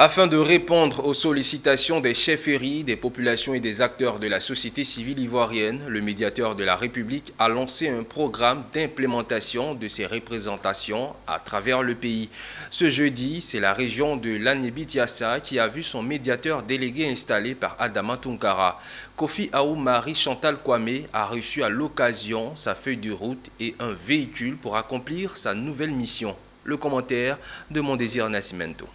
Afin de répondre aux sollicitations des chefferies, des populations et des acteurs de la société civile ivoirienne, le médiateur de la République a lancé un programme d'implémentation de ces représentations à travers le pays. Ce jeudi, c'est la région de l'Agnébitiassa qui a vu son médiateur délégué installé par Adama Tounkara. Kofi Aou Marie-Chantal Kwame a reçu à l'occasion sa feuille de route et un véhicule pour accomplir sa nouvelle mission. Le commentaire de Mondésir Nascimento.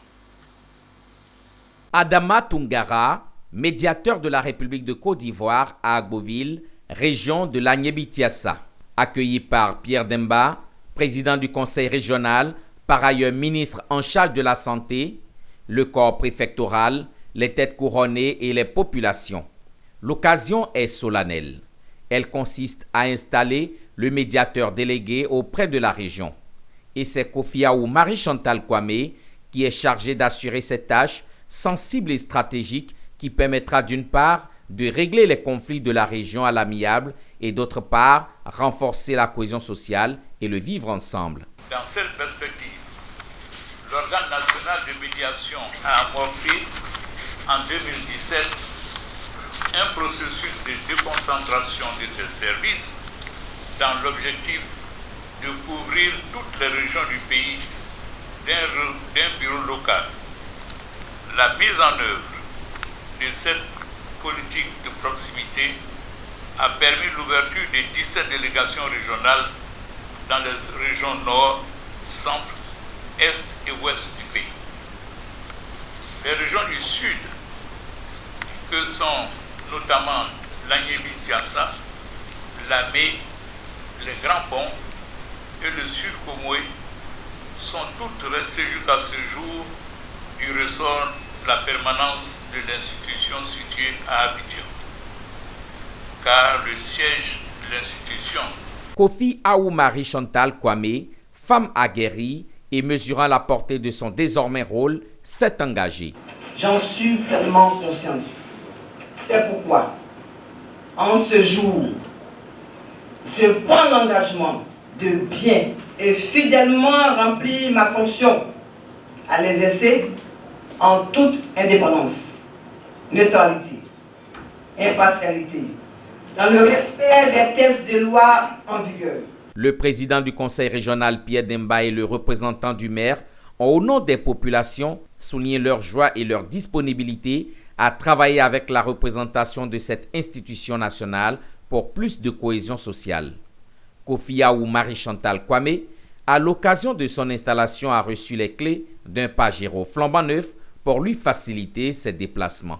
Adama Tounkara, médiateur de la République de Côte d'Ivoire à Agboville, région de l'Agnébitiassa. Accueilli par Pierre Demba, président du conseil régional, par ailleurs ministre en charge de la santé, le corps préfectoral, les têtes couronnées et les populations. L'occasion est solennelle. Elle consiste à installer le médiateur délégué auprès de la région. Et c'est Kofi Aou Marie-Chantal Kwame qui est chargé d'assurer cette tâche sensible et stratégique qui permettra d'une part de régler les conflits de la région à l'amiable et d'autre part renforcer la cohésion sociale et le vivre ensemble. Dans cette perspective, l'organe national de médiation a amorcé en 2017 un processus de déconcentration de ses services dans l'objectif de couvrir toutes les régions du pays d'un bureau local. La mise en œuvre de cette politique de proximité a permis l'ouverture de 17 délégations régionales dans les régions nord, centre, est et ouest du pays. Les régions du sud, que sont notamment l'Agnébitiassa, Lamé, les Grands Ponts et le Sud Comoé, sont toutes restées jusqu'à ce jour du ressort de la permanence de l'institution située à Abidjan, car le siège de l'institution. Kofi Aou Marie-Chantal Kwame, femme aguerrie et mesurant la portée de son désormais rôle, s'est engagée. J'en suis pleinement consciente. C'est pourquoi, en ce jour, je prends l'engagement de bien et fidèlement remplir ma fonction à l'exercer en toute indépendance, neutralité, impartialité, dans le respect des textes de loi en vigueur. Le président du conseil régional Pierre Demba et le représentant du maire ont, au nom des populations, souligné leur joie et leur disponibilité à travailler avec la représentation de cette institution nationale pour plus de cohésion sociale. Kofi Aou Marie-Chantal Kwame, à l'occasion de son installation, a reçu les clés d'un Pajero flambant neuf pour lui faciliter ses déplacements.